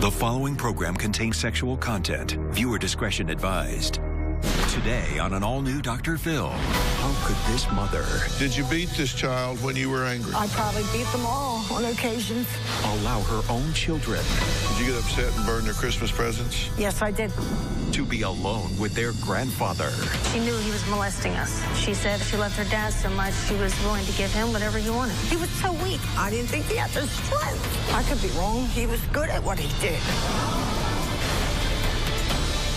The following program contains sexual content. Viewer discretion advised. Today on an all-new Dr. Phil, how could this mother... Did you beat this child when you were angry? I probably beat them all on occasions. ...allow her own children... Did you get upset and burn their Christmas presents? Yes, I did. ...to be alone with their grandfather? She knew he was molesting us. She said she loved her dad so much she was willing to give him whatever he wanted. He was so weak. I didn't think he had the strength. I could be wrong. He was good at what he did.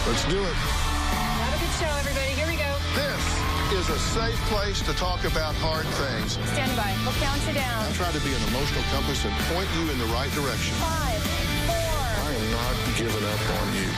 Let's do it. Have a good show, everybody. Here we go. This is a safe place to talk about hard things. Stand by. We'll count you down. I try to be an emotional compass and point you in the right direction. 5, 4. I am not giving up on you.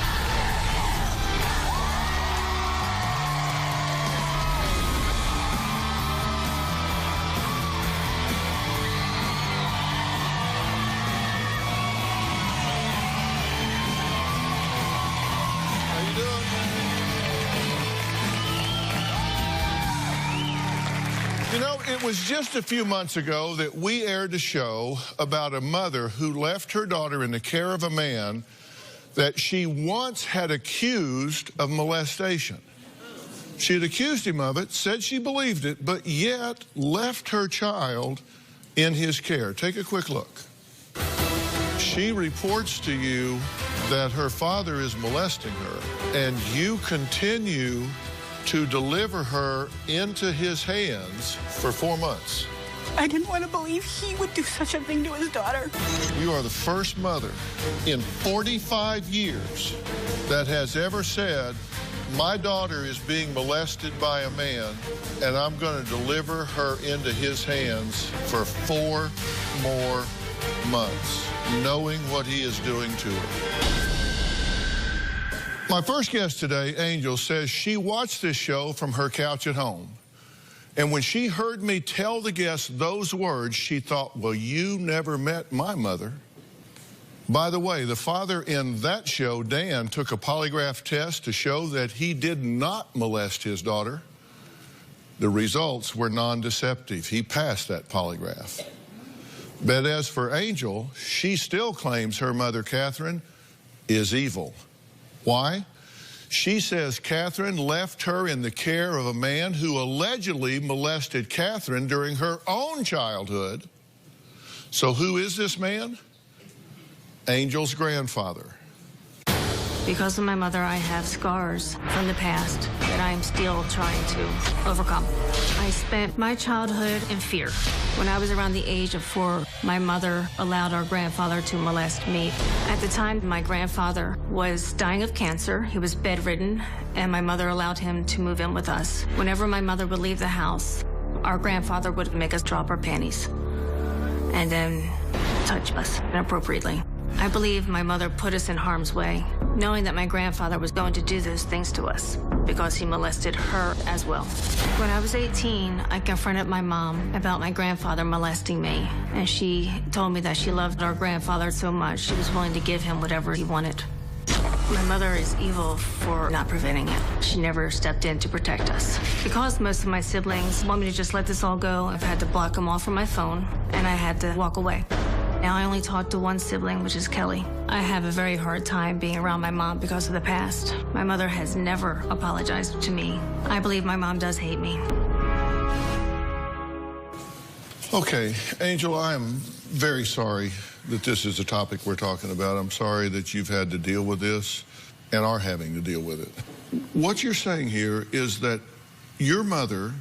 You know, it was just a few months ago that we aired a show about a mother who left her daughter in the care of a man that she once had accused of molestation. She had accused him of it, said she believed it, but yet left her child in his care. Take a quick look. She reports to you that her father is molesting her, and you continue to deliver her into his hands for 4 months. I didn't want to believe he would do such a thing to his daughter. You are the first mother in 45 years that has ever said, my daughter is being molested by a man, and I'm going to deliver her into his hands for 4 more months, knowing what he is doing to her. My first guest today, Angel, says she watched this show from her couch at home. And when she heard me tell the guests those words, she thought, well, you never met my mother. By the way, the father in that show, Dan, took a polygraph test to show that he did not molest his daughter. The results were non-deceptive. He passed that polygraph. But as for Angel, she still claims her mother, Catherine, is evil. Why? She says Catherine left her in the care of a man who allegedly molested Catherine during her own childhood. So who is this man? Angel's grandfather. Because of my mother, I have scars from the past that I am still trying to overcome. I spent my childhood in fear. When I was around the age of 4, my mother allowed our grandfather to molest me. At the time, my grandfather was dying of cancer. He was bedridden, and my mother allowed him to move in with us. Whenever my mother would leave the house, our grandfather would make us drop our panties and then touch us inappropriately. I believe my mother put us in harm's way, knowing that my grandfather was going to do those things to us because he molested her as well. When I was 18, I confronted my mom about my grandfather molesting me, and she told me that she loved our grandfather so much she was willing to give him whatever he wanted. My mother is evil for not preventing it. She never stepped in to protect us. Because most of my siblings want me to just let this all go, I've had to block them off from my phone, and I had to walk away. Now I only talk to one sibling, which is Kelly. I have a very hard time being around my mom because of the past. My mother has never apologized to me. I believe my mom does hate me. Okay, Angel, I am very sorry that this is the topic we're talking about. I'm sorry that you've had to deal with this and are having to deal with it. What you're saying here is that your mother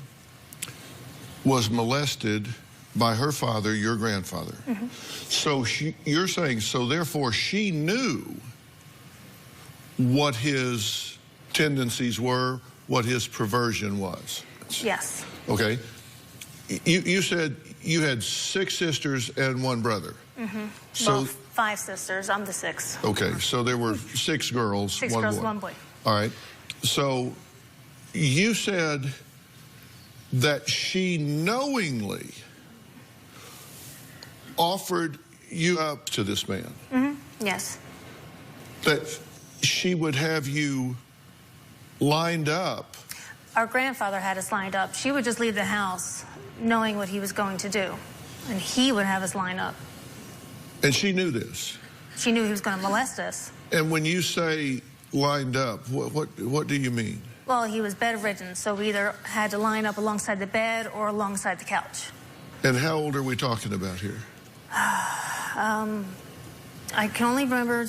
was molested by her father, your grandfather. Mm-hmm. So you're saying, so therefore she knew what his tendencies were, what his perversion was. Yes. Okay. You said you had 6 sisters and 1 brother. Mm-hmm. So well, 5 sisters. I'm the 6th. Okay, so there were 6 girls, 6 1 girls, boy. 1 boy. All right. So you said that she knowingly offered you up to this man. Mm-hmm. Yes. That she would have you lined up. Our grandfather had us lined up. She would just leave the house knowing what he was going to do, and he would have us line up. And she knew this? she knew he was going to molest us. And when you say lined up, what do you mean? Well, he was bedridden, so we either had to line up alongside the bed or alongside the couch. And how old are we talking about here? I can only remember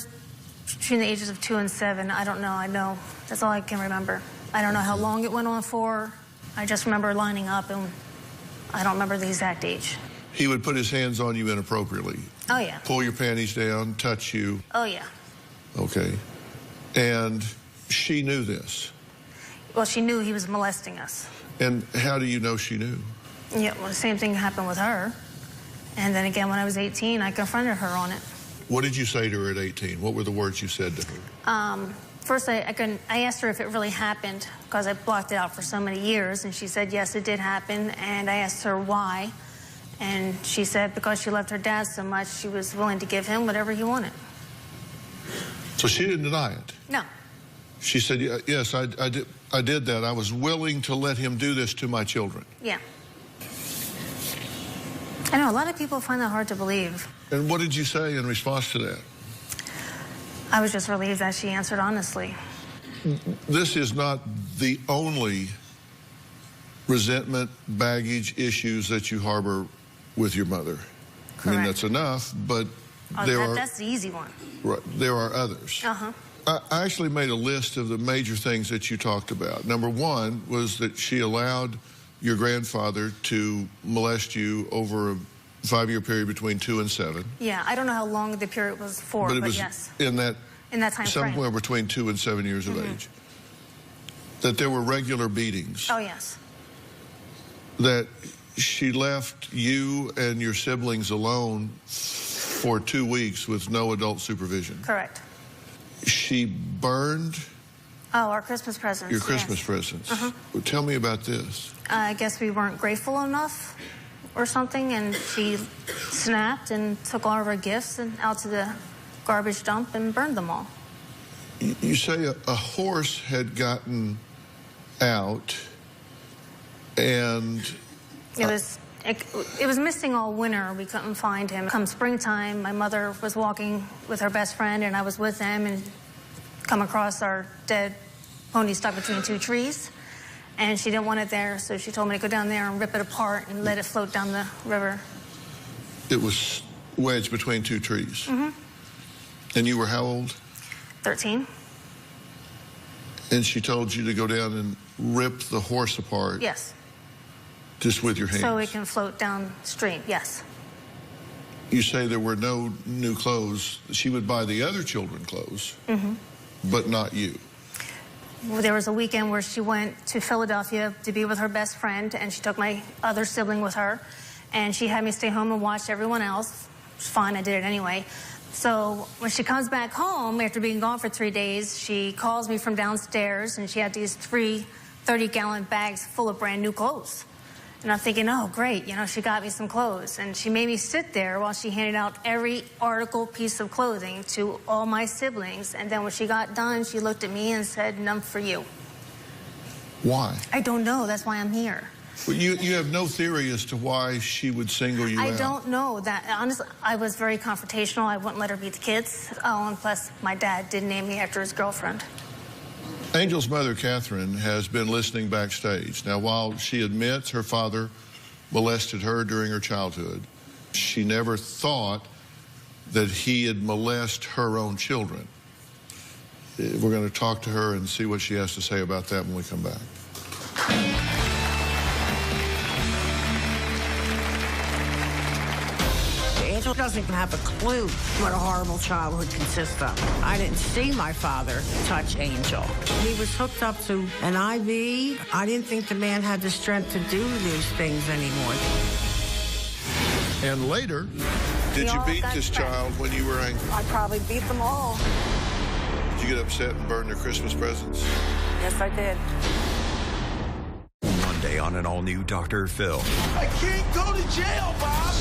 between the ages of 2 and 7. I don't know. I know. That's all I can remember. I don't know how long it went on for. I just remember lining up, and I don't remember the exact age. He would put his hands on you inappropriately. Oh, yeah. Pull your panties down, touch you. Oh, yeah. Okay. And she knew this. Well, she knew he was molesting us. And how do you know she knew? Yeah, well, the same thing happened with her. And then again, when I was 18, I confronted her on it. What did you say to her at 18? What were the words you said to her? First, I asked her if it really happened, because I blocked it out for so many years, and she said, yes, it did happen. And I asked her why, and she said because she loved her dad so much, she was willing to give him whatever he wanted. So she didn't deny it? No. She said, yes, I did that. I was willing to let him do this to my children. Yeah. I know, a lot of people find that hard to believe. And what did you say in response to that? I was just relieved that she answered honestly. This is not the only resentment, baggage, issues that you harbor with your mother. Correct. I mean, that's enough, but that's the easy one. Right, there are others. Uh-huh. I actually made a list of the major things that you talked about. Number one was that she allowed your grandfather to molest you over a 5-year period between 2 and 7. Yeah, I don't know how long the period was for, but it was yes. in that time somewhere frame. between 2 and 7 years of age. That there were regular beatings. Oh, yes. That she left you and your siblings alone for 2 weeks with no adult supervision. Correct. She burned our Christmas presents. your Christmas presents. Well, tell me about this. I guess we weren't grateful enough or something, and she snapped and took all of our gifts and out to the garbage dump and burned them all. You say a horse had gotten out, and it was missing all winter. We couldn't find him. Come springtime, my mother was walking with her best friend, and I was with them, and come across our dead pony stuck between 2 trees. And she didn't want it there, so she told me to go down there and rip it apart and let it float down the river. It was wedged between 2 trees. And you were how old? 13. And she told you to go down and rip the horse apart? Yes. Just with your hands? So it can float downstream, yes. You say there were no new clothes. She would buy the other children clothes, but not you. Well, there was a weekend where she went to Philadelphia to be with her best friend, and she took my other sibling with her, and she had me stay home and watch everyone else. It's fine, I did it anyway. So when she comes back home after being gone for 3 days, she calls me from downstairs, and she had these 3 30-gallon bags full of brand new clothes. And I'm thinking, oh, great, you know, she got me some clothes. And she made me sit there while she handed out every article, piece of clothing to all my siblings. And then when she got done, she looked at me and said, none for you. Why? I don't know. That's why I'm here. Well, you have no theory as to why she would single you out. I don't know that. Honestly, I was very confrontational. I wouldn't let her beat the kids. Oh, and plus, my dad did name me after his girlfriend. Angel's mother, Catherine, has been listening backstage. Now, while she admits her father molested her during her childhood, she never thought that he had molested her own children. We're going to talk to her and see what she has to say about that when we come back. Angel doesn't have a clue what a horrible childhood consists of. I didn't see my father touch Angel. He was hooked up to an IV. I didn't think the man had the strength to do these things anymore. And later, did you beat this child when you were angry? I probably beat them all. Did you get upset and burn their Christmas presents? Yes, I did. Monday on an all-new Dr. Phil. I can't go to jail, Bob.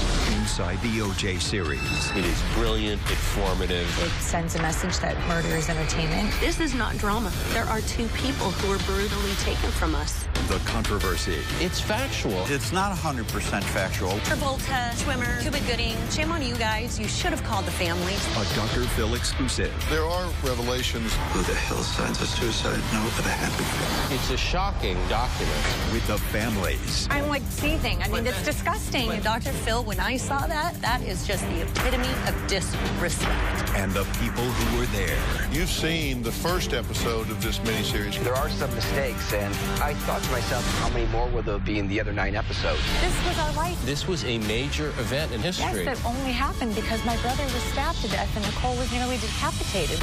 inside the O.J. series. It is brilliant, informative. It sends a message that murder is entertainment. This is not drama. There are two people who were brutally taken from us. The controversy. It's factual. It's not 100% factual. Travolta, Schwimmer, Cuba Gooding. Shame on you guys. You should have called the family. A Dr. Phil exclusive. There are revelations. Who the hell signs a suicide note with a happy face? It's a shocking document. With the families. I'm like seething. I mean, it's disgusting. And Dr. Phil, when I saw that, that is just the epitome of disrespect. And the people who were there. You've seen the first episode of this miniseries. There are some mistakes, and I thought to myself, how many more will there be in the other 9 episodes? This was our life. This was a major event in history. Yes, it only happened because my brother was stabbed to death and Nicole was nearly decapitated.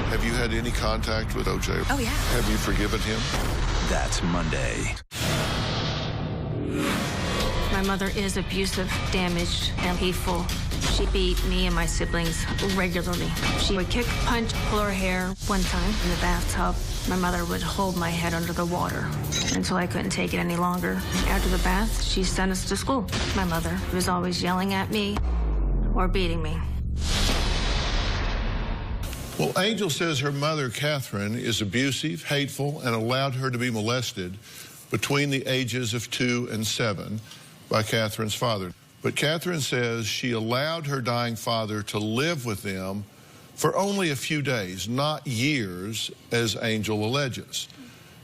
Have you had any contact with O.J.? Oh, yeah. Have you forgiven him? That's Monday. My mother is abusive, damaged, and hateful. She beat me and my siblings regularly. She would kick, punch, pull her hair. One time in the bathtub, my mother would hold my head under the water until I couldn't take it any longer. After the bath, she sent us to school. My mother was always yelling at me or beating me. Well, Angel says her mother, Catherine, is abusive, hateful, and allowed her to be molested between the ages of 2 and 7 by Catherine's father. But Catherine says she allowed her dying father to live with them for only a few days, not years, as Angel alleges.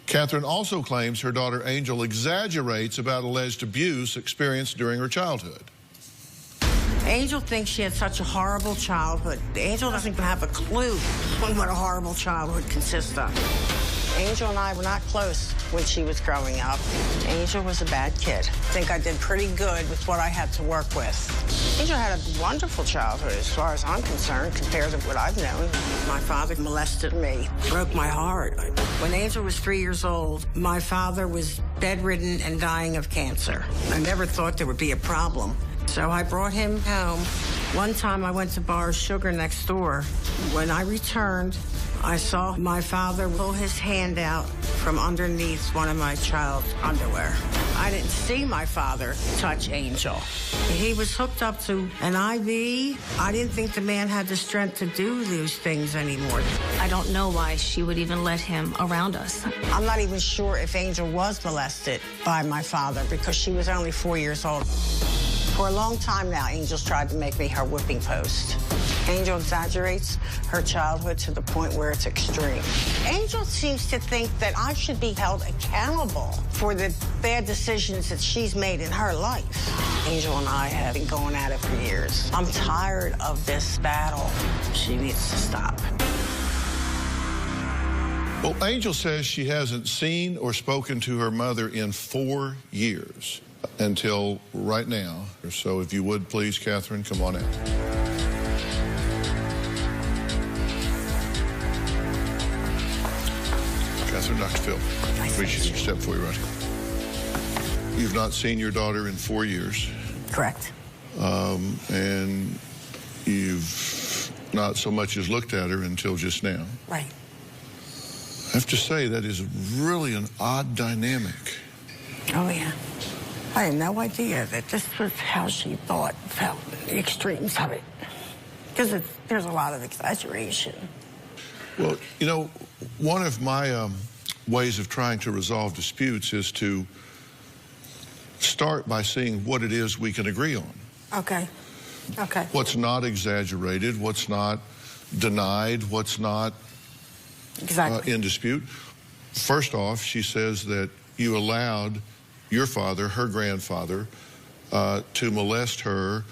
Catherine also claims her daughter Angel exaggerates about alleged abuse experienced during her childhood. Angel thinks she had such a horrible childhood. Angel doesn't even have a clue on what a horrible childhood consists of. Angel and I were not close when she was growing up. Angel was a bad kid. I think I did pretty good with what I had to work with. Angel had a wonderful childhood as far as I'm concerned compared to what I've known. My father molested me, broke my heart. When Angel was 3 years old, my father was bedridden and dying of cancer. I never thought there would be a problem. So I brought him home. One time I went to borrow sugar next door. When I returned, I saw my father pull his hand out from underneath one of my child's underwear. I didn't see my father touch Angel. He was hooked up to an IV. I didn't think the man had the strength to do those things anymore. I don't know why she would even let him around us. I'm not even sure if Angel was molested by my father because she was only 4 years old. For a long time now, Angel's tried to make me her whipping post. Angel exaggerates her childhood to the point where it's extreme. Angel seems to think that I should be held accountable for the bad decisions that she's made in her life. Angel and I have been going at it for years. I'm tired of this battle. She needs to stop. Well, Angel says she hasn't seen or spoken to her mother in 4 years. Until right now. So if you would, please, Catherine, come on out. Catherine, Dr. Phil. Appreciate you. Step forward right here. You've not seen your daughter in 4 years. Correct. And you've not so much as looked at her until just now. Right. I have to say, that is really an odd dynamic. Oh, yeah. I had no idea that this was how she thought, felt, the extremes of it. Because there's a lot of exaggeration. Well, you know, one of my ways of trying to resolve disputes is to start by seeing what it is we can agree on. Okay. Okay. What's not exaggerated, what's not denied, what's not in dispute. First off, she says that you allowed your father, her grandfather, to molest her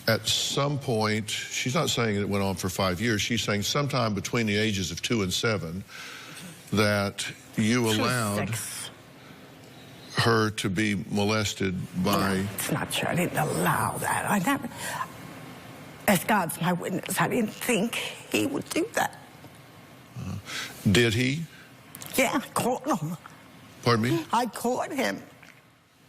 at some point. She's not saying it went on for 5 years. She's saying sometime between the ages of 2 and 7 that you allowed her to be molested by... No, it's not true. I didn't allow that. I never... As God's my witness, I didn't think he would do that. Did he? Yeah, I caught him. Pardon me? I caught him.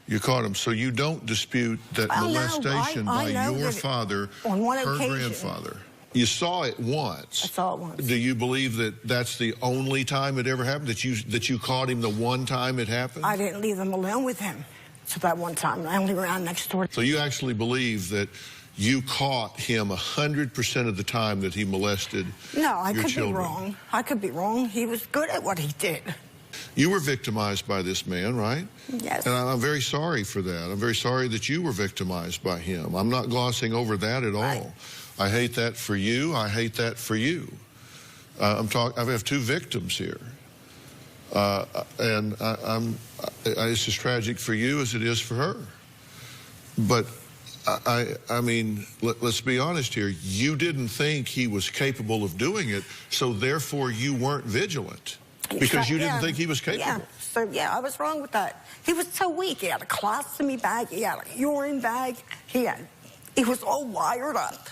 You caught him. So you don't dispute that molestation by your father, on one her occasion, grandfather. You saw it once. I saw it once. Do you believe that that's the only time it ever happened? That you caught him the one time it happened? I didn't leave them alone with him. So that one time, I only ran next door. So you actually believe that you caught him 100% of the time that he molested No, I your could children. be wrong. I could be wrong. He was good at what he did. You were victimized by this man, right? Yes. And I'm very sorry for that. I'm very sorry that you were victimized by him. I'm not glossing over that at all. Right. I hate that for you. I hate that for you. I have two victims here. And it's as tragic for you as it is for her. But I mean, let's be honest here. You didn't think he was capable of doing it, so therefore you weren't vigilant because you didn't think he was capable. Yeah, so yeah, I was wrong with that. He was so weak. He had a colostomy bag. He had a urine bag. He was all wired up.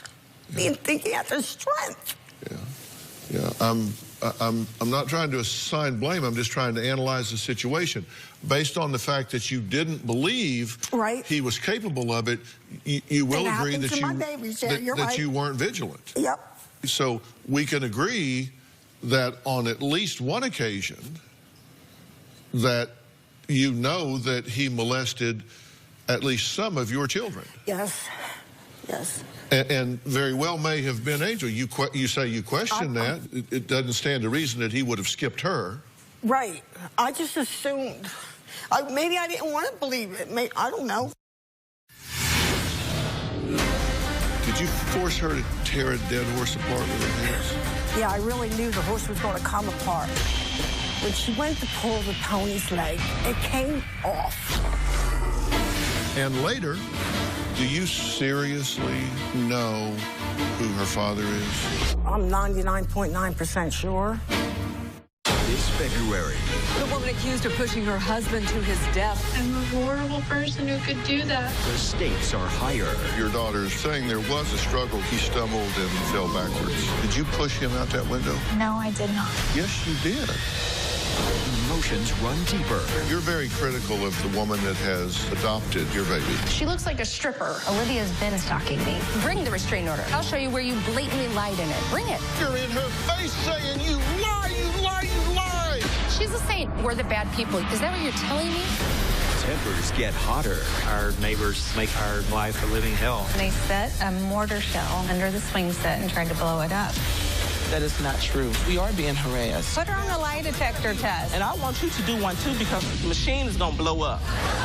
Didn't think he had the strength. Yeah. I'm not trying to assign blame. I'm just trying to analyze the situation. Based on the fact that you didn't believe he was capable of it, you will agree that you weren't vigilant. Yep. So we can agree that on at least one occasion that you know that he molested at least some of your children. Yes. Yes. And very well may have been Angel. You say you question that. It doesn't stand to reason that he would have skipped her. Right. I just assumed. Maybe I didn't want to believe it. I don't know. Did you force her to tear a dead horse apart with her hands? Yeah, I really knew the horse was going to come apart. When she went to pull the pony's leg, it came off. And later, do you seriously know who her father is? I'm 99.9% sure. This February. The woman accused of pushing her husband to his death. I'm a horrible person who could do that. The stakes are higher. Your daughter is saying there was a struggle. He stumbled and fell backwards. Did you push him out that window? No, I did not. Yes, you did. Emotions run deeper. You're very critical of the woman that has adopted your baby. She looks like a stripper. Olivia's been stalking me. Bring the restraining order. I'll show you where you blatantly lied in it. Bring it. You're in her face saying, you lie, you lie, you lie. She's a saint. We're the bad people. Is that what you're telling me? Tempers get hotter. Our neighbors make our life a living hell. They set a mortar shell under the swing set and tried to blow it up. That is not true. We are being harassed. Put her on a lie detector test. And I want you to do one too because the machine is going to blow up.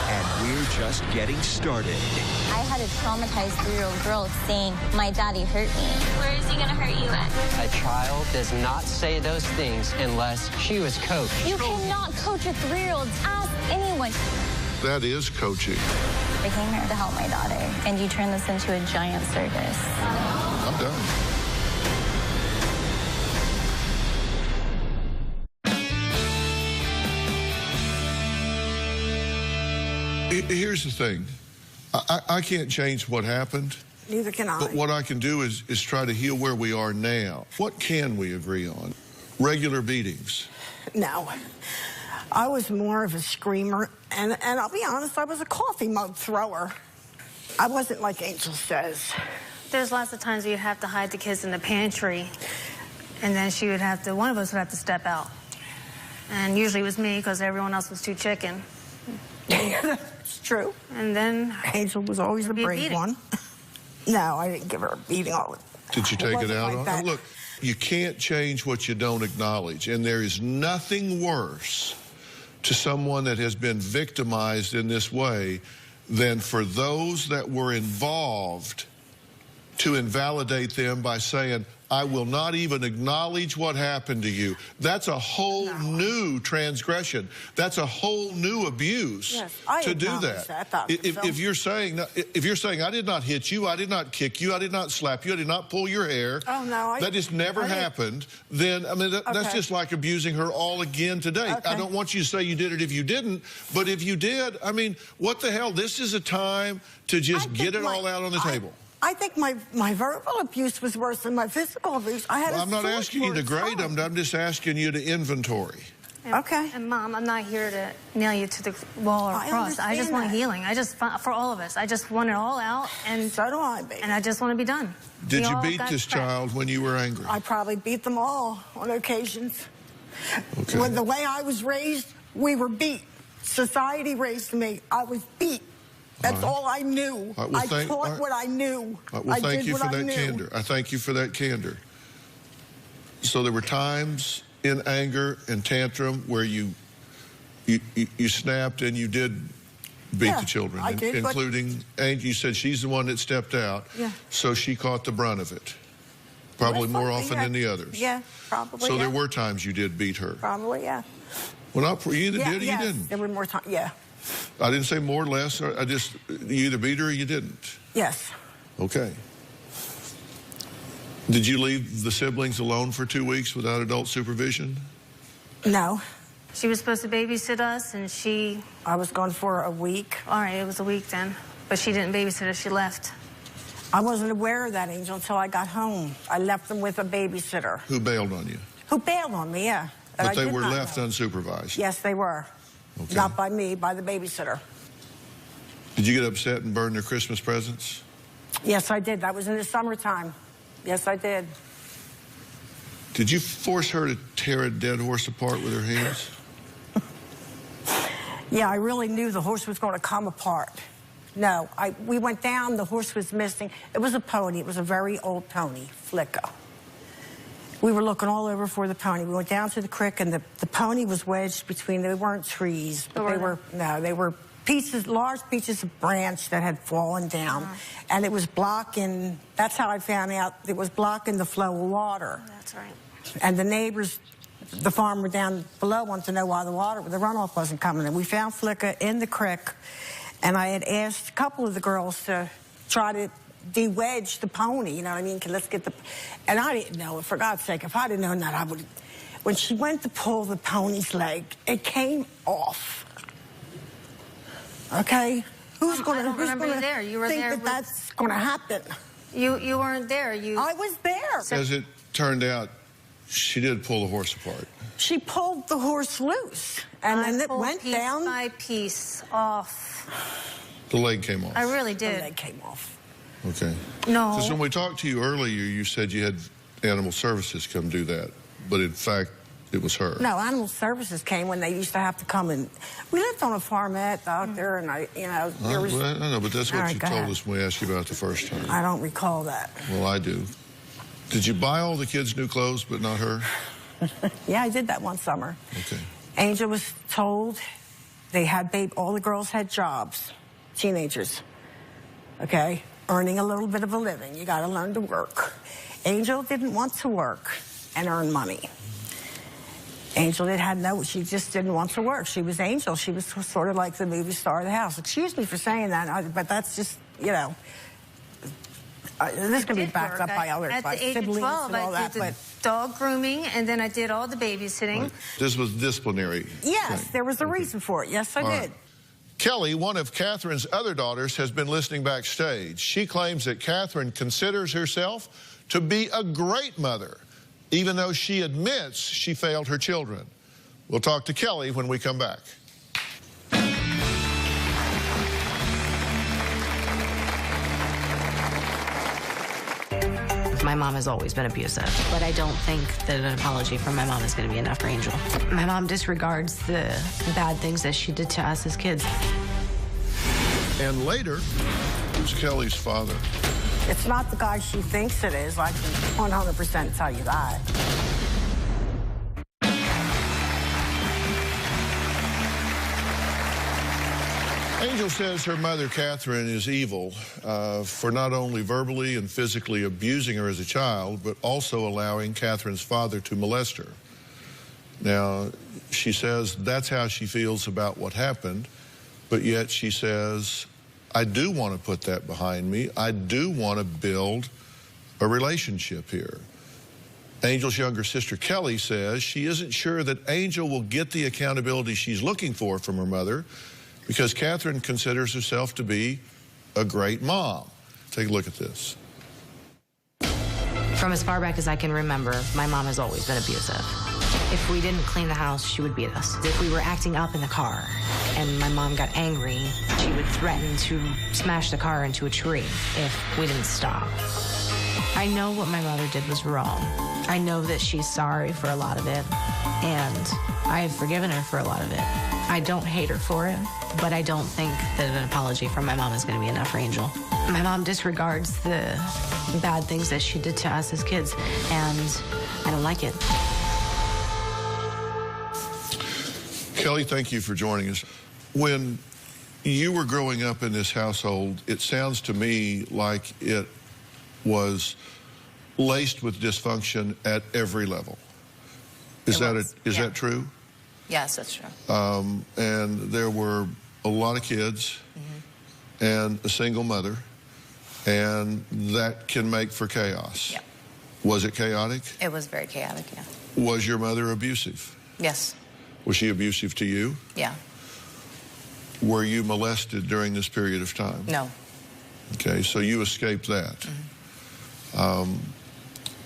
And we're just getting started. I had a traumatized 3-year-old girl saying, my daddy hurt me. Where is he going to hurt you at? A child does not say those things unless she was coached. You cannot coach a 3-year-old. Ask anyone. That is coaching. I came here to help my daughter, and you turned this into a giant circus. I'm done. Here's the thing. I can't change what happened. Neither can I. But what I can do is try to heal where we are now. What can we agree on? Regular beatings. No. I was more of a screamer, and I'll be honest, I was a coffee mug thrower. I wasn't like Angel says. There's lots of times where you'd have to hide the kids in the pantry, and then one of us would have to step out. And usually it was me, because everyone else was too chicken. It's true. And then Angel was always the brave one. No, I didn't give her a beating. Did you take it out on her? Look, you can't change what you don't acknowledge, and there is nothing worse to someone that has been victimized in this way than for those that were involved to invalidate them by saying, I will not even acknowledge what happened to you. That's a whole new transgression. That's a whole new abuse to do that. If you're saying I did not hit you, I did not kick you, I did not slap you, I did not pull your hair, that just never happened, then I mean that's just like abusing her all again today. I don't want you to say you did it if you didn't, but if you did, I mean, what the hell? This is a time to just get it all out on the table. I think my verbal abuse was worse than my physical abuse. I'm not asking you to grade them. I'm just asking you to inventory. Okay. And Mom, I'm not here to nail you to the wall or cross. I just want healing. For all of us. I just want it all out. And so do I, baby. And I just want to be done. Did you beat this child when you were angry? I probably beat them all on occasions. Okay. When the way I was raised, we were beat. Society raised me. I was beat. That's all I knew. Right, well, I taught what I knew. Right, well, thank you for that candor. I thank you for that candor. So there were times in anger and tantrum where you snapped and you did beat the children, I did, including, and you said she's the one that stepped out, so she caught the brunt of it, probably more often than the others. Yeah, probably. So there were times you did beat her. Probably, yeah. Well, not you either did or you didn't. There were more times. Yeah. I didn't say more or less. I just you either beat her or you didn't. Yes. Okay. Did you leave the siblings alone for 2 weeks without adult supervision? No. She was supposed to babysit us, and I was gone for a week. All right, it was a week then. But she didn't babysit us. She left. I wasn't aware of that, Angel, until I got home. I left them with a babysitter. Who bailed on you? Who bailed on me, yeah. But they were left unsupervised? Yes, they were. Okay. Not by me, by the babysitter. Did you get upset and burn their Christmas presents? Yes, I did. That was in the summertime. Yes, I did. Did you force her to tear a dead horse apart with her hands? Yeah, I really knew the horse was going to come apart. No, we went down, the horse was missing. It was a pony. It was a very old pony, Flicka. We were looking all over for the pony. We went down to the creek, and the pony was wedged between, they weren't trees, but they were pieces, large pieces of branch that had fallen down. And it was blocking, that's how I found out, it was blocking the flow of water. That's right. And the neighbors, the farmer down below wanted to know why the runoff wasn't coming. And we found Flicka in the creek, and I had asked a couple of the girls to try to de-wedge the pony, you know what I mean? Let's get the... And I didn't know, for God's sake, if I'd have known that, I would... When she went to pull the pony's leg, it came off. Okay? Who's going to... remember you there. You were think there. That's going to happen? You weren't there. I was there. As it turned out, she did pull the horse apart. She pulled the horse loose, and then it went down. Piece by piece off. The leg came off. I really did. The leg came off. Okay. No. Because when we talked to you earlier, you said you had Animal Services come do that, but in fact, it was her. No, Animal Services came when they used to have to come, and we lived on a farmette out there, and I know, but that's what you told us when we asked you about it the first time. I don't recall that. Well, I do. Did you buy all the kids new clothes, but not her? Yeah, I did that one summer. Okay. Angel was told they had all the girls had jobs, teenagers, okay, earning a little bit of a living. You got to learn to work. Angel didn't want to work and earn money. Angel she just didn't want to work. She was Angel. She was sort of like the movie star of the house. Excuse me for saying that, but that's just, you know, this can be backed up by other siblings and all that. At the age of 12, I did the dog grooming, and then I did all the babysitting. Right. This was disciplinary. Yes, there was a reason for it. Yes, I did. Right. Kelly, one of Catherine's other daughters, has been listening backstage. She claims that Catherine considers herself to be a great mother, even though she admits she failed her children. We'll talk to Kelly when we come back. My mom has always been abusive, but I don't think that an apology from my mom is going to be enough for Angel. My mom disregards the bad things that she did to us as kids. And later, who's Kelly's father? It's not the guy she thinks it is. I can 100% tell you that. Angel says her mother, Catherine, is evil for not only verbally and physically abusing her as a child, but also allowing Catherine's father to molest her. Now, she says that's how she feels about what happened, but yet she says, I do want to put that behind me. I do want to build a relationship here. Angel's younger sister, Kelly, says she isn't sure that Angel will get the accountability she's looking for from her mother, because Catherine considers herself to be a great mom. Take a look at this. From as far back as I can remember, my mom has always been abusive. If we didn't clean the house, she would beat us. If we were acting up in the car and my mom got angry, she would threaten to smash the car into a tree if we didn't stop. I know what my mother did was wrong. I know that she's sorry for a lot of it, and I have forgiven her for a lot of it. I don't hate her for it, but I don't think that an apology from my mom is going to be enough for Angel. My mom disregards the bad things that she did to us as kids, and I don't like it. Kelly, thank you for joining us. When you were growing up in this household, it sounds to me like it was laced with dysfunction at every level. Is that true? Yes, that's true. And there were a lot of kids and a single mother, and that can make for chaos. Yeah. Was it chaotic? It was very chaotic, yeah. Was your mother abusive? Yes. Was she abusive to you? Yeah. Were you molested during this period of time? No. Okay, so you escaped that.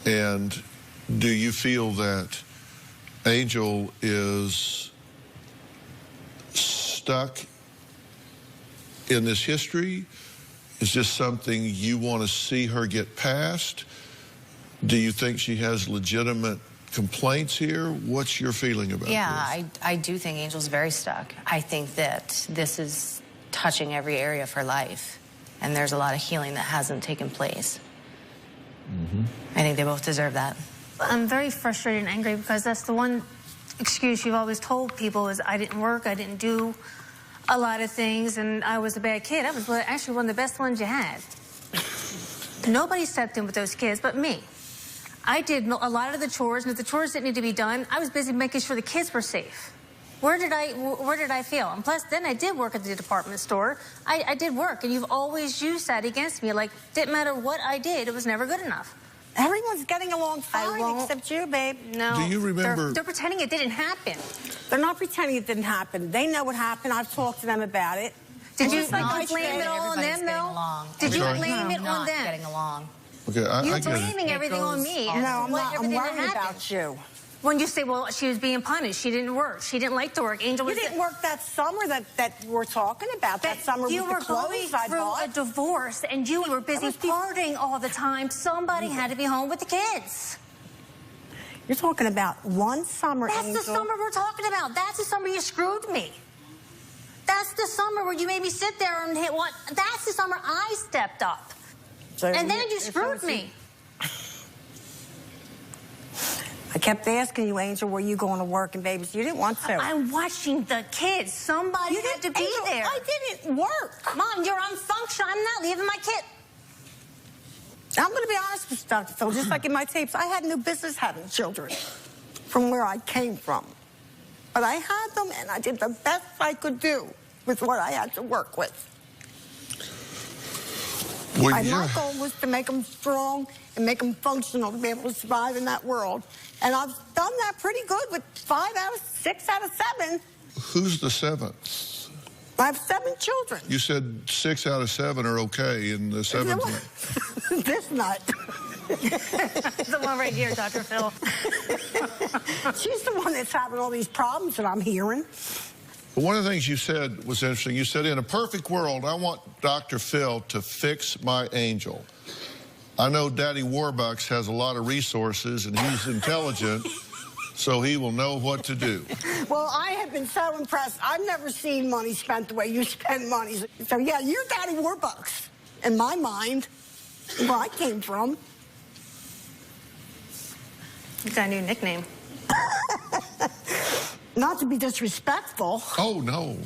And do you feel that Angel is stuck in this history? Is this something you want to see her get past? Do you think she has legitimate complaints here? What's your feeling about this? Yeah, I do think Angel's very stuck. I think that this is touching every area of her life, and there's a lot of healing that hasn't taken place. I think they both deserve that. I'm very frustrated and angry because that's the one excuse you've always told people is I didn't work, I didn't do a lot of things, and I was a bad kid. I was actually one of the best ones you had. Nobody stepped in with those kids but me. I did a lot of the chores, and if the chores didn't need to be done, I was busy making sure the kids were safe. Where did I fail? And plus, then I did work at the department store. I did work, and you've always used that against me. Like, didn't matter what I did, it was never good enough. Everyone's getting along fine except you, babe. No. Do you remember? They're pretending it didn't happen. They're not pretending it didn't happen. They know what happened. I've talked to them about it. Did you blame it all on them, though? Did you blame it on them? Getting along. Okay, You're blaming everything on me. No, I'm not. I'm worried about you. When you say, well, she was being punished, she didn't work, she didn't like to work. Angel was. You didn't work that summer that we're talking about. That summer with the clothes I bought. You were going through a divorce, and you were busy partying all the time. Somebody had to be home with the kids. You're talking about one summer, That's Angel. the summer we're talking about. That's the summer you screwed me. That's the summer where you made me sit there and hit what? That's the summer I stepped up. So and then you screwed me. I kept asking you, Angel, were you going to work? And babies, you didn't want to. I'm watching the kids. Somebody had to be Angel, there. I didn't work. Mom, you're unfunctional. I'm not leaving my kid. I'm going to be honest with you, Dr. Phil. Just like in my tapes, I had no business having children from where I came from. But I had them, and I did the best I could do with what I had to work with. Well, My goal was to make them strong and make them functional to be able to survive in that world. And I've done that pretty good with 6 out of 7. Who's the 7th? I have 7 children. You said 6 out of 7 are okay, and the 7th one. This nut. The one right here, Dr. Phil. She's the one that's having all these problems that I'm hearing. One of the things you said was interesting. You said, in a perfect world, I want Dr. Phil to fix my Angel. I know Daddy Warbucks has a lot of resources, and he's intelligent, so he will know what to do. Well, I have been so impressed. I've never seen money spent the way you spend money. So, yeah, you're Daddy Warbucks, in my mind, where I came from. You got a new nickname. Not to be disrespectful. Oh, no.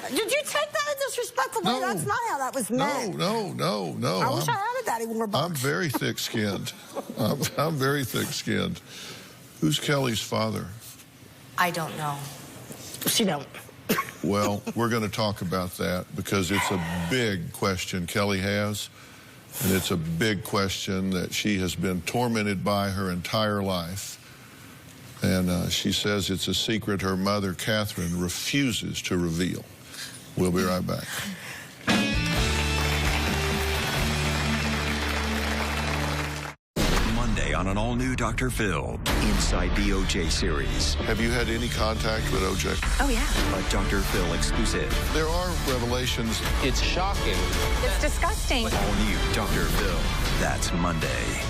Did you take that as disrespectful? No. That's not how that was meant. No. I wish I had a Daddy Warbucks. I'm very thick-skinned. I'm very thick-skinned. Who's Kelly's father? I don't know. She don't. Well, we're going to talk about that because it's a big question Kelly has, and it's a big question that she has been tormented by her entire life. And she says it's a secret her mother, Catherine, refuses to reveal. We'll be right back. Monday on an all-new Dr. Phil, inside the OJ series. Have you had any contact with OJ? Oh, yeah. A Dr. Phil exclusive. There are revelations. It's shocking. It's disgusting. All new Dr. Phil. That's Monday.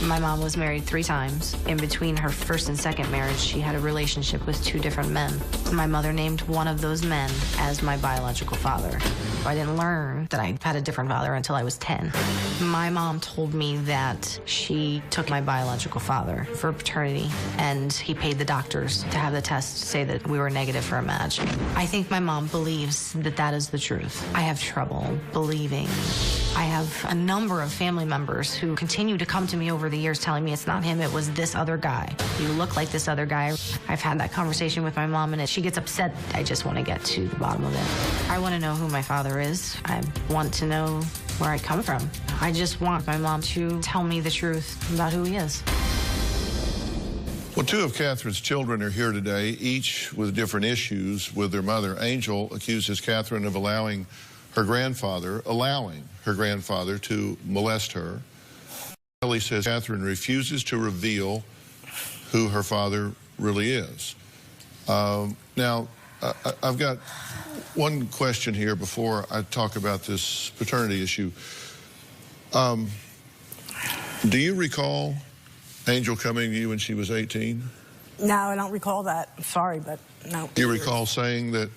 My mom was married 3 times. In between her first and second marriage, she had a relationship with 2 different men. My mother named one of those men as my biological father. I didn't learn that I had a different father until I was 10. My mom told me that she took my biological father for paternity, and he paid the doctors to have the test say that we were negative for a match. I think my mom believes that that is the truth. I have trouble believing. I have a number of family members who continue to come to me over the years telling me it's not him, it was this other guy. You look like this other guy. I've had that conversation with my mom, and she gets upset. I just want to get to the bottom of it. I want to know who my father is. I want to know where I come from. I just want my mom to tell me the truth about who he is. Well, 2 of Catherine's children are here today, each with different issues with their mother. Angel accuses Catherine of allowing her grandfather to molest her. Kelly says Catherine refuses to reveal who her father really is. Now, I've got one question here before I talk about this paternity issue. Do you recall Angel coming to you when she was 18? No, I don't recall that. I'm sorry, but no. Do you recall saying that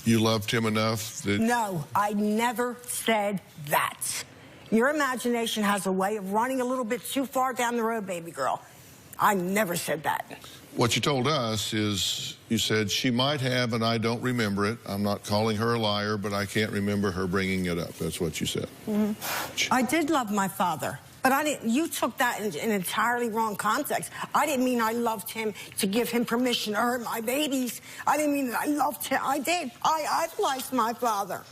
you loved him enough that... No, I never said that. Your imagination has a way of running a little bit too far down the road, baby girl. I never said that. What you told us is you said she might have, and I don't remember it. I'm not calling her a liar, but I can't remember her bringing it up. That's what you said. I did love my father. But I didn't. You took that in an entirely wrong context. I didn't mean I loved him to give him permission to hurt my babies. I didn't mean that I loved him. I did. I idolized my father.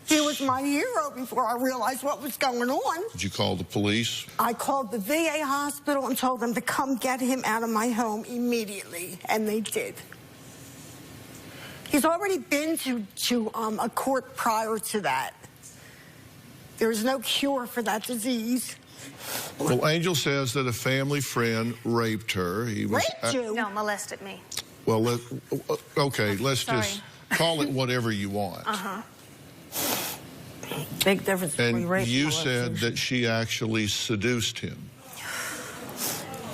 He was my hero before I realized what was going on. Did you call the police? I called the VA hospital and told them to come get him out of my home immediately, and they did. He's already been to a court prior to that. There is no cure for that disease. Well, Angel says that a family friend raped her. He was raped you? No, molested me. Well, okay, let's just call it whatever you want. Big difference between rape and molestation. And you said that she actually seduced him.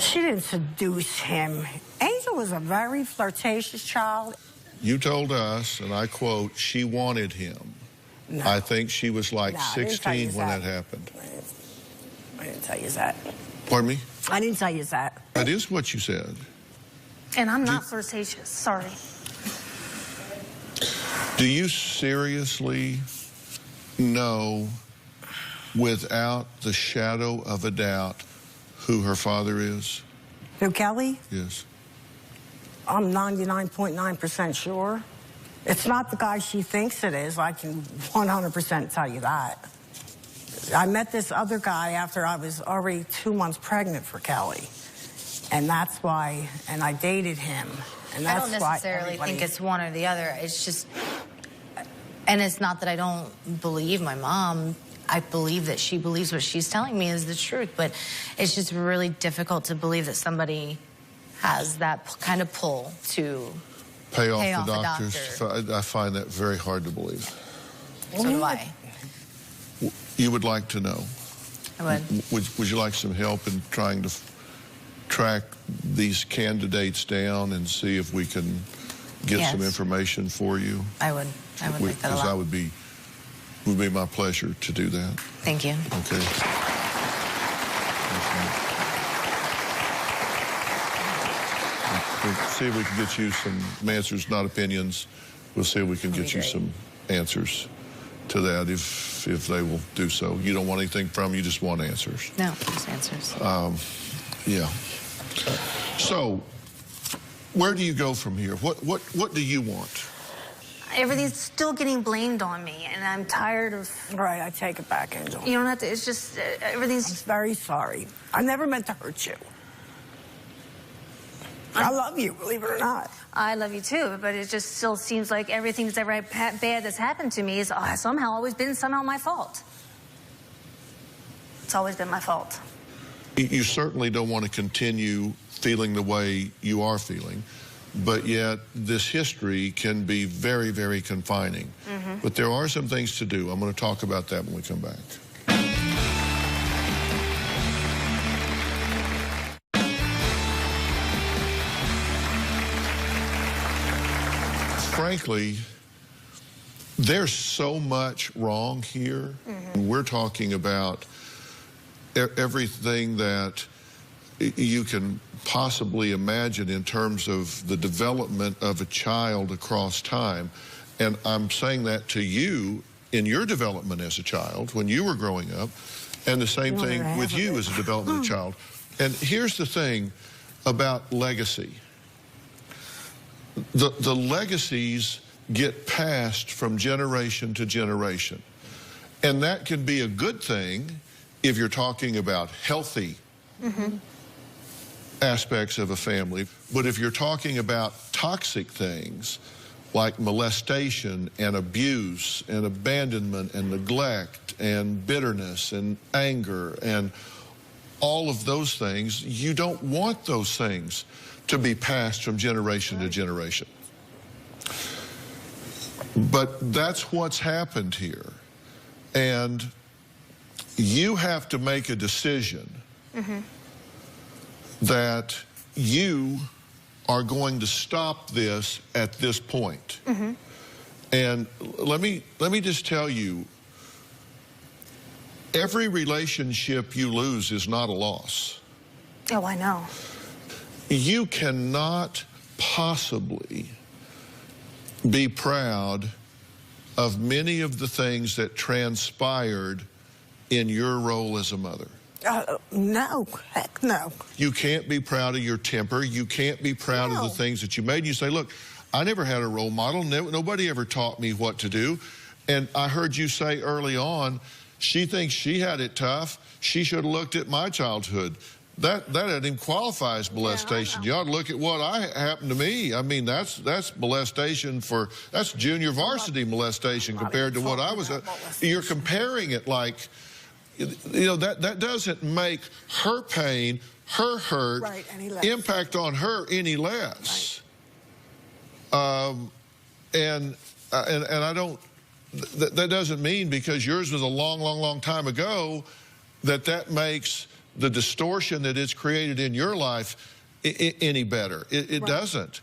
She didn't seduce him. Angel was a very flirtatious child. You told us, and I quote, she wanted him. No. I think she was like 16 when that happened. I didn't tell you that. Pardon me? I didn't tell you that. That is what you said. And I'm not flirtatious. Sorry. Do you seriously know, without the shadow of a doubt, who her father is? Who, Kelly? Yes. I'm 99.9% sure. It's not the guy she thinks it is. I can 100% tell you that. I met this other guy after I was already 2 months pregnant for Kelly. And that's why, and I dated him. And that's I don't necessarily think it's one or the other. It's just, and it's not that I don't believe my mom. I believe that she believes what she's telling me is the truth. But it's just really difficult to believe that somebody has that kind of pull to pay off the doctors. I find that very hard to believe. So do I. You would like to know. I would. Would you like some help in trying to track these candidates down and see if we can get some information for you? I would like that a lot. Would be my pleasure to do that. Thank you. Okay. We'll see if we can get you some answers, not opinions. We'll see if we can get you some answers to that if they will do so. You don't want anything from them, you just want answers. No, just answers. Yeah. So, where do you go from here? What do you want? Everything's still getting blamed on me, and I'm tired of... Right, I take it back, Angel. You don't have to, it's just, everything's... I'm very sorry. I never meant to hurt you. I love you, believe it or not. I love you too, but it just still seems like everything that's ever bad that's happened to me is somehow always been my fault. It's always been my fault. You certainly don't want to continue feeling the way you are feeling, but yet this history can be very, very confining. But there are some things to do. I'm going to talk about that when we come back. frankly, there's so much wrong here. We're talking about everything that you can possibly imagine in terms of the development of a child across time. And I'm saying that to you in your development as a child, when you were growing up, and the same thing with you as a development child. And here's the thing about legacy. The legacies get passed from generation to generation. And that can be a good thing if you're talking about healthy aspects of a family. But if you're talking about toxic things like molestation and abuse and abandonment and neglect and bitterness and anger and all of those things, you don't want those things to be passed from generation to generation. But that's what's happened here. And you have to make a decision that you are going to stop this at this point. And let me just tell you, every relationship you lose is not a loss. Oh, I know. You cannot possibly be proud of many of the things that transpired in your role as a mother. No, heck no. You can't be proud of your temper. You can't be proud of the things that you made. You say, look, I never had a role model. Nobody ever taught me what to do. And I heard you say early on, she thinks she had it tough. She should have looked at my childhood. That doesn't even qualify as molestation. You ought to look at what happened to me. I mean, that's molestation that's junior varsity molestation compared to what I was. You're comparing it like, you know, that doesn't make her pain, her hurt, impact on her any less. And I don't. That doesn't mean because yours was a long time ago that makes the distortion that it's created in your life any better. It doesn't.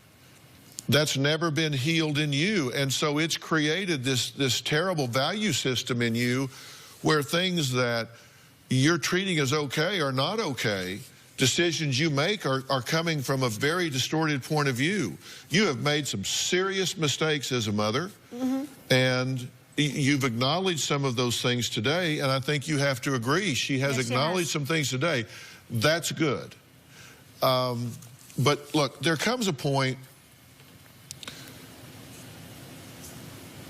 That's never been healed in you. And so it's created this terrible value system in you where things that you're treating as okay are not okay. Decisions you make are coming from a very distorted point of view. You have made some serious mistakes as a mother, and you've acknowledged some of those things today, and I think you have to agree. She has acknowledged some things today. That's good. But look, there comes a point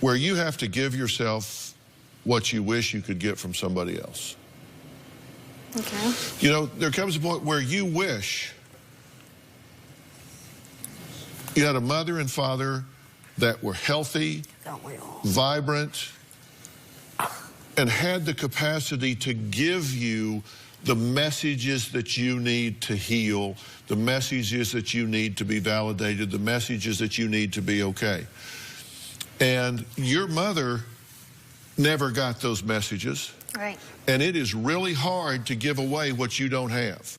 where you have to give yourself what you wish you could get from somebody else. Okay. You know, there comes a point where you wish you had a mother and father that were healthy, vibrant, and had the capacity to give you the messages that you need to heal, the messages that you need to be validated, the messages that you need to be okay. And your mother never got those messages. Right. And it is really hard to give away what you don't have.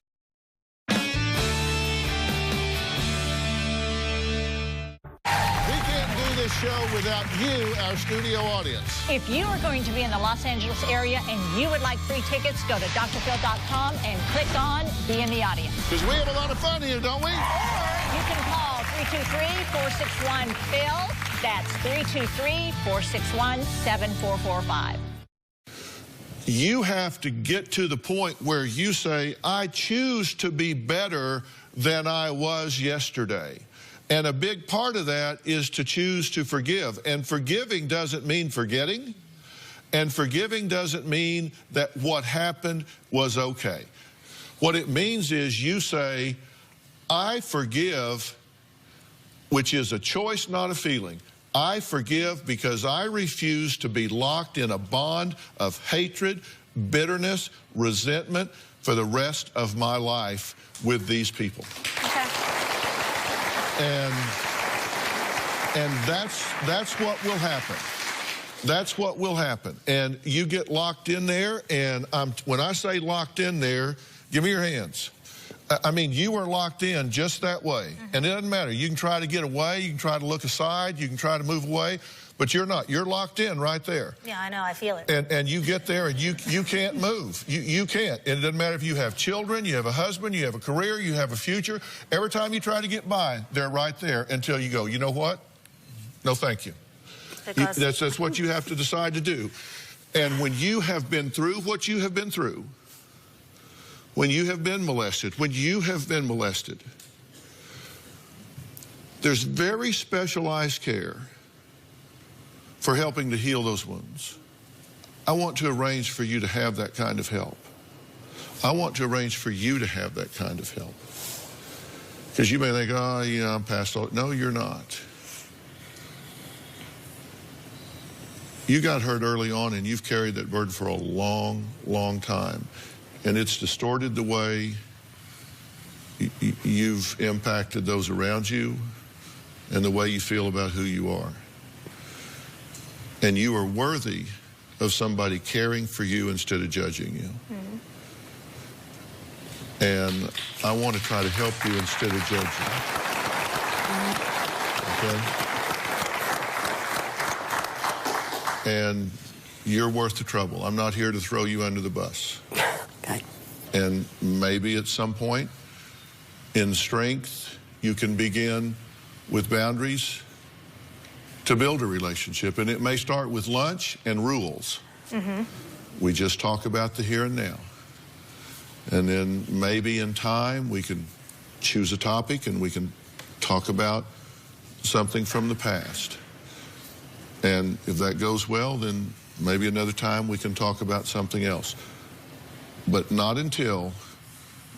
This show without you, our studio audience. If you are going to be in the Los Angeles area and you would like free tickets, go to drphil.com and click on Be in the Audience. Because we have a lot of fun here, don't we? Or you can call 323-461-PHIL. That's 323-461-7445. You have to get to the point where you say, I choose to be better than I was yesterday. And a big part of that is to choose to forgive. And forgiving doesn't mean forgetting. And forgiving doesn't mean that what happened was okay. What it means is you say, I forgive, which is a choice, not a feeling. I forgive because I refuse to be locked in a bond of hatred, bitterness, resentment for the rest of my life with these people. Okay. And that's what will happen. That's what will happen. And you get locked in there, and when I say locked in there, give me your hands. I mean, you are locked in just that way. And it doesn't matter. You can try to get away. You can try to look aside. You can try to move away. But you're not. You're locked in right there. Yeah, I know. I feel it. And you get there and you can't move. You can't. And it doesn't matter if you have children, you have a husband, you have a career, you have a future. Every time you try to get by, they're right there until you go, you know what? No, thank you. That's what you have to decide to do. And when you have been through what you have been through, when you have been molested, there's very specialized care for helping to heal those wounds. I want to arrange for you to have that kind of help. I want to arrange for you to have that kind of help. Because you may think, oh, yeah, I'm past all. No, you're not. You got hurt early on and you've carried that burden for a long, long time. And it's distorted the way you've impacted those around you and the way you feel about who you are. And you are worthy of somebody caring for you instead of judging you. And I want to try to help you instead of judge you. Okay? And you're worth the trouble. I'm not here to throw you under the bus. Okay. And maybe at some point, in strength, you can begin with boundaries to build a relationship. And it may start with lunch and rules. We just talk about the here and now. And then maybe in time, we can choose a topic and we can talk about something from the past. And if that goes well, then maybe another time we can talk about something else. But not until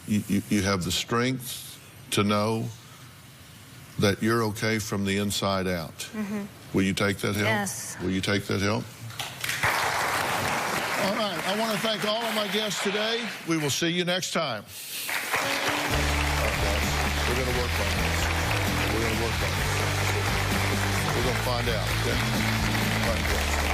you have the strength to know that you're okay from the inside out. Will you take that help? Yes. Will you take that help? All right. I want to thank all of my guests today. We will see you next time. Okay. We're going to work on this. We're going to work on this. We're going to find out. Okay? All right,